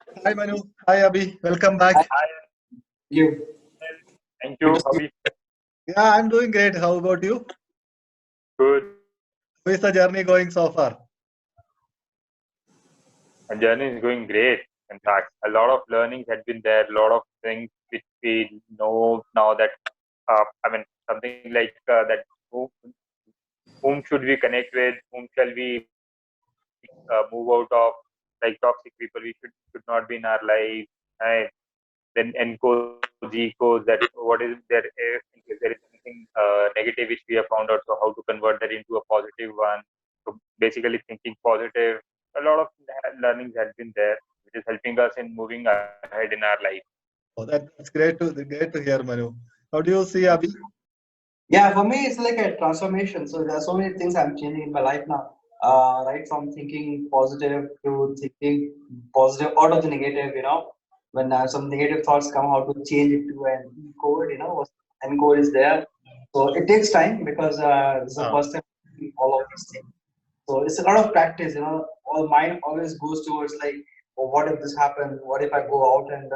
Hi Manu. Hi Abhi. Welcome back. Hi, You. thank Good you. to How see are you? Yeah, I'm doing great. How about you? Good. How is the journey going so far? My journey is going great. In fact, a lot of learnings had been there. A lot of things which we know now that something like that. Whom should we connect with? Whom shall we move out of? Like toxic people, we should not be in our life. Right? Then encode, decode that what is if there is anything negative which we have found out, so how to convert that into a positive one. So basically thinking positive. A lot of learnings had been there, which is helping us in moving ahead in our life. Oh, that's great to hear, Manu. How do you see Abhi? Yeah, for me, it's like a transformation. So there are so many things I'm changing in my life now. Right from thinking positive to thinking positive out of the negative. When some negative thoughts come, how to change it to an code. N code is there. So it takes time because this is the Ah, first time I do all of these things. So it's a lot of practice. All mind always goes towards like, oh, what if this happens? What if I go out and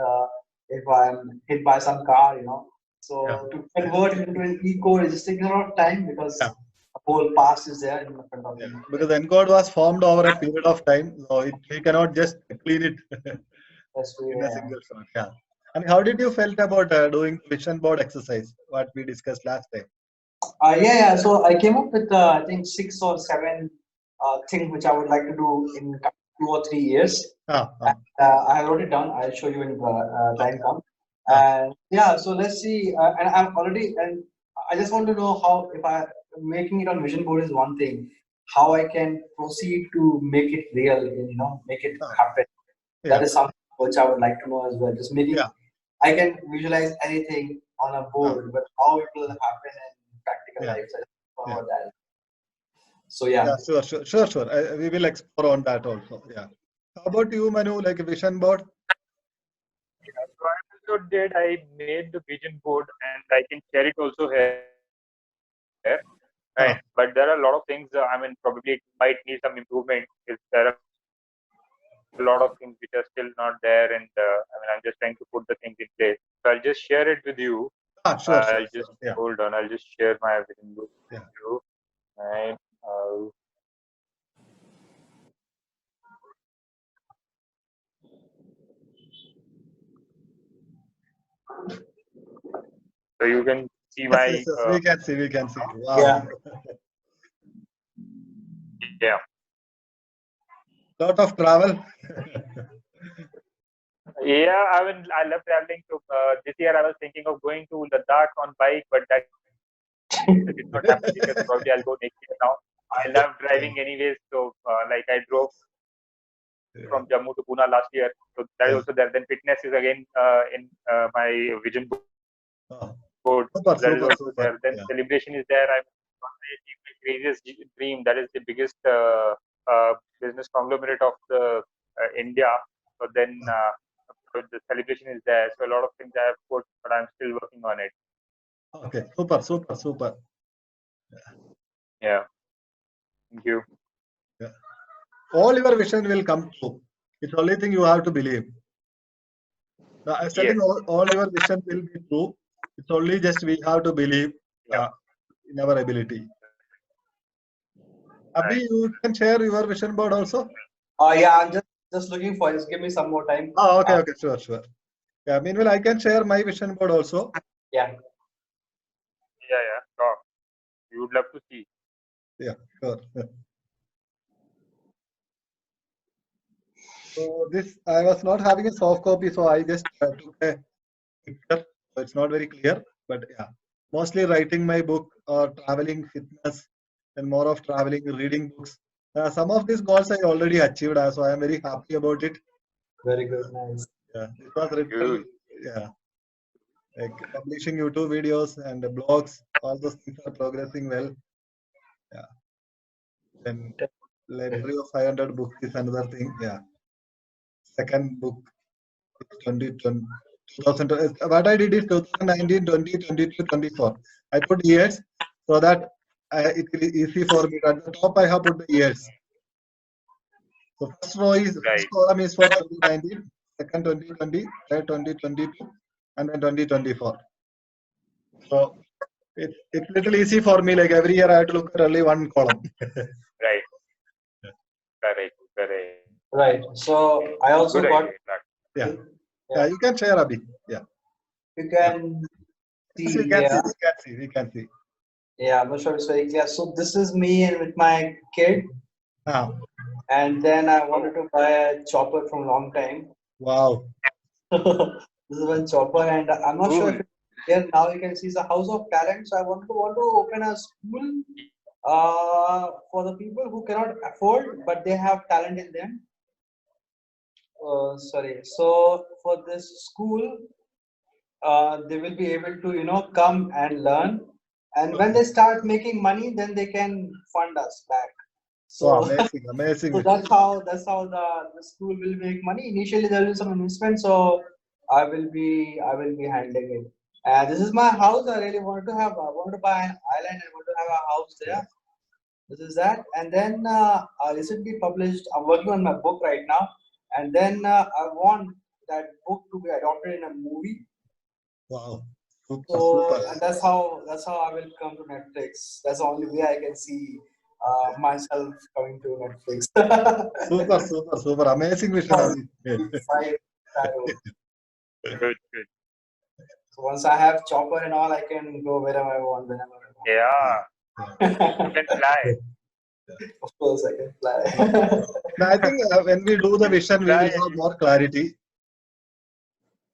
if I'm hit by some car? yeah, So to convert it into an eco, it just takes a lot of time because yeah, the whole past is there in front of yeah. me. Because Encode was formed over a period of time, so we cannot just clean it That's true. in a Yeah. single shot. Yeah. And how did you felt about doing vision board exercise? What we discussed last time. Yeah. So I came up with I think 6 or 7 things which I would like to do in 2 or 3 years. Ah, And, ah. I wrote it down. I'll show you when time Okay. comes. Ah, And yeah, so let's see. And I'm already, and I just want to know how, if I making it on vision board is one thing, how I can proceed to make it real, make it ah. happen. That Yeah, is something which I would like to know as well. Just making, yeah. I can visualize anything on a Ah, board, but how it will happen in practical yeah, life. So I just want to know yeah. about that. So yeah. Yeah, sure. We will explore on that also. Yeah. How about you, Manu? Like a vision board? Yeah, so I also did. I made the vision board and I can share it also here. Right, Ah, but there are a lot of things. Probably it might need some improvement. Is there are a lot of things which are still not there, and I'm just trying to put the things in place. So I'll just share it with you. I'll just hold on. I'll sure. just Yeah, share my vision board with you. yeah. And so you can see my Yes. We can see. Wow. Yeah. yeah. Lot of travel. Yeah, I love traveling. So this year I was thinking of going to Ladakh on bike, but that did not happen because probably I'll go next year now. I love driving anyways. So like I drove from Jammu to Pune last year. So that is also Yeah. there. Then fitness is again in my vision board. That is Oh, also there. Then celebration is there. super. I Yeah. want to achieve my craziest dream. That is the biggest business conglomerate of the India. So then so the celebration is there. So a lot of things I have put, but I'm still working on it. Okay. Super. Yeah. Thank you. Yeah. All your vision will come true. It's only thing you have to believe. Now, I'm Yes. telling all your vision will be true. It's only just we have to believe Yeah. in our ability. Right. Abhi, you can share your vision board also. Yeah. I'm just looking for it. Just give me some more time. Ah, Uh, okay. Sure. Yeah. Meanwhile, I can share my vision board also. yeah. Yeah. Sure. You would love to see. Yeah. Sure. So this I was not having a soft copy, so I just took a picture. So it's not very clear, but yeah, mostly writing my book or traveling, fitness, and more of traveling, reading books. Some of these goals I already achieved, so I am very happy about it. Very good. Nice. Yeah, it was written. Good. Yeah, like publishing YouTube videos and blogs. All those things are progressing well. Yeah, then library of 500 books is another thing. Yeah, second book 2020, 2000, what I did is 2019, 20, 22, 24. I put years so that it will be easy for me. At the top, I have put the years. So first Right. column is for 2019. second 2020, third 2022, and then 2024. So it's little easy for me. Like every year, I have to look at only one column. Right. Correct. Right. So I also Good got. idea. In fact. Yeah. Yeah, you can share, Abhi. Yeah. You can Yes, see. we can see. Yeah. We can see. We can see. Yeah. I'm not sure it's very clear. So this is me and with my kid, Ah, and then I wanted to buy a chopper from long time. wow. This is one chopper, and I'm not sure Cool. if here now you can see it's a house of talent. So I want to open a school for the people who cannot afford but they have talent in them. Sorry. So for this school, they will be able to come and learn, and when they start making money, then they can fund us back. So Wow, amazing, amazing. so that's how the school will make money. Initially there will be some investment, so I will be handling it. And this is my house. I really want to buy an island and want to have a house there. This is that. And then I recently published. I'm working on my book right now, and then I want that book to be adopted in a movie. Wow. Super, So super. and that's how I will come to Netflix. That's the only way I can see myself coming to Netflix. Super, super, super. Amazing vision, Abhi. Five, five. Good. So once I have chopper and all, I can go wherever I want, whenever I Yeah. You want. can fly. Of course, I can fly. And I think when we do the vision, we will Fly. have more clarity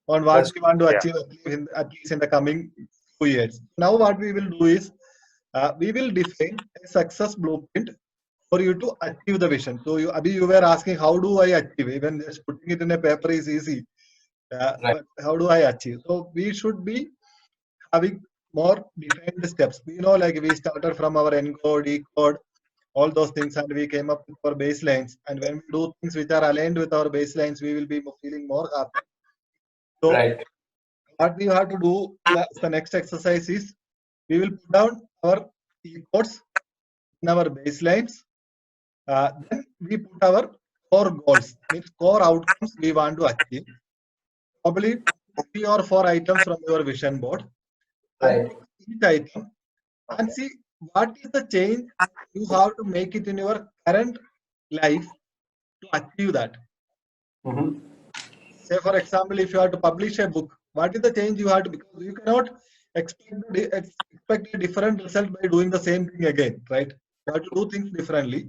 on what That's we want to Yeah. achieve at least in the coming 2 years. Now, what we will do is we will define a success blueprint for you to achieve the vision. So, Abhi, you were asking, how do I achieve? Even just putting it in a paper is easy. Right. But how do I achieve? So, we should be having more defined steps. We know, like we started from our encode, decode, all those things, and we came up with our baselines. And when we do things which are aligned with our baselines, we will be feeling more happy. So, Right. what we have to do, the next exercise is we will put down our codes in our baselines. Then we put our core goals, means core outcomes we want to achieve. Probably 3 or 4 items from your vision board, and Right. each item, and see what is the change you have to make it in your current life to achieve that. Mm-hmm. Say, for example, if you have to publish a book, what is the change you have to, because you cannot expect a different result by doing the same thing again, right? You have to do things differently.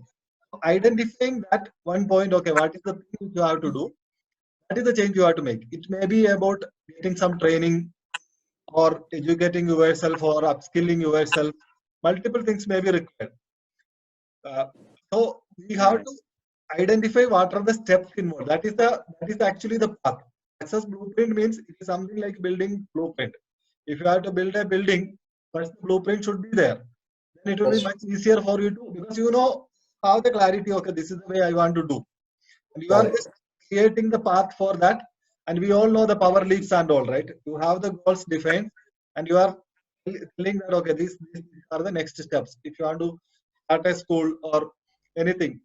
Identifying that one point, okay, what is the thing you have to do? What is the change you have to make? It may be about getting some training or educating yourself or upskilling yourself. Multiple things may be required. So we have to identify what are the steps involved. That is actually the path. Success blueprint means it is something like building blueprint. If you have to build a building, first the blueprint should be there. Then it will be That's much easier for you to, because you know how the clarity, okay, this is the way I want to do. And you are right. just creating the path for that. And we all know the power leaps and all, right? You have the goals defined and you are telling that, okay, these are the next steps. If you want to start a school or anything,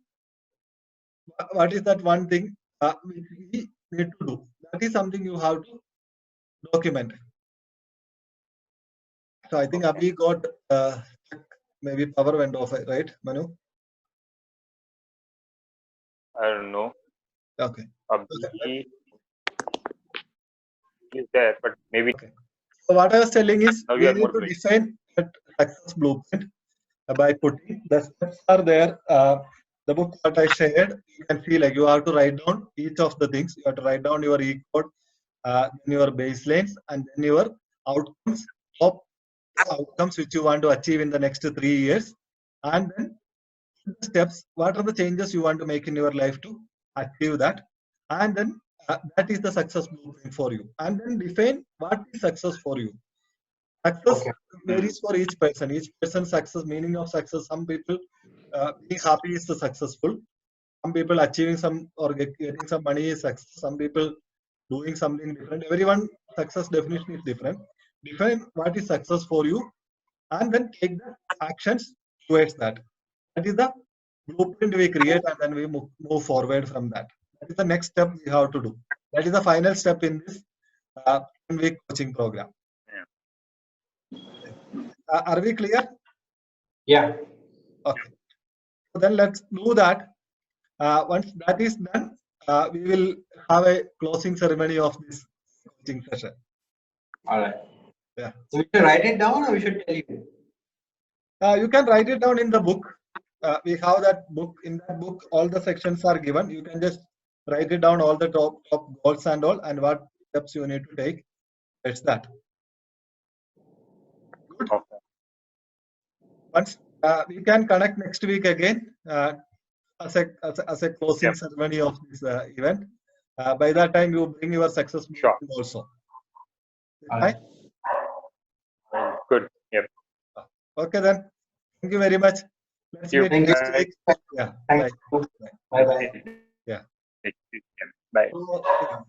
what is that one thing which we need to do? That is something you have to document. So I think Abhi got maybe power went off, right, Manu? I don't know. Okay. Abhi is there, but maybe Okay. So what I was telling is now we we are need to motivated. define that success blueprint by putting the steps are there. The book that I shared, you can see like you have to write down each of the things. You have to write down your E code, then your baselines, and then your outcomes, top outcomes which you want to achieve in the next 3 years, and then the steps. What are the changes you want to make in your life to achieve that, and then that is the success blueprint for you. And then define what is success for you. Success Okay. varies for each person. Each person's success, meaning of success. Some people being happy is the successful. Some people achieving some or getting some money is success. Some people doing something different. Everyone success definition is different. Define what is success for you, and then take the actions towards that. That is the blueprint we create, and then we move forward from that. That is the next step we have to do. That is the final step in this 10-week coaching program. Are we clear? Yeah. Okay. So then let's do that. Once that is done, we will have a closing ceremony of this coaching session. All right. Yeah. So we should write it down, or we should tell you? You can write it down in the book. We have that book. In that book, all the sections are given. You can just write it down, all the top goals and all, and what steps you need to take. That's that. Good. Okay. Once we can connect next week again as a closing ceremony of this event. By that time, you bring your success Sure. also. All Right? Good. Yep. Okay then. Thank you very much. Let's meet Thank you. next week. Yeah. Thanks. Bye. Bye bye. Yeah. Bye. So, yeah.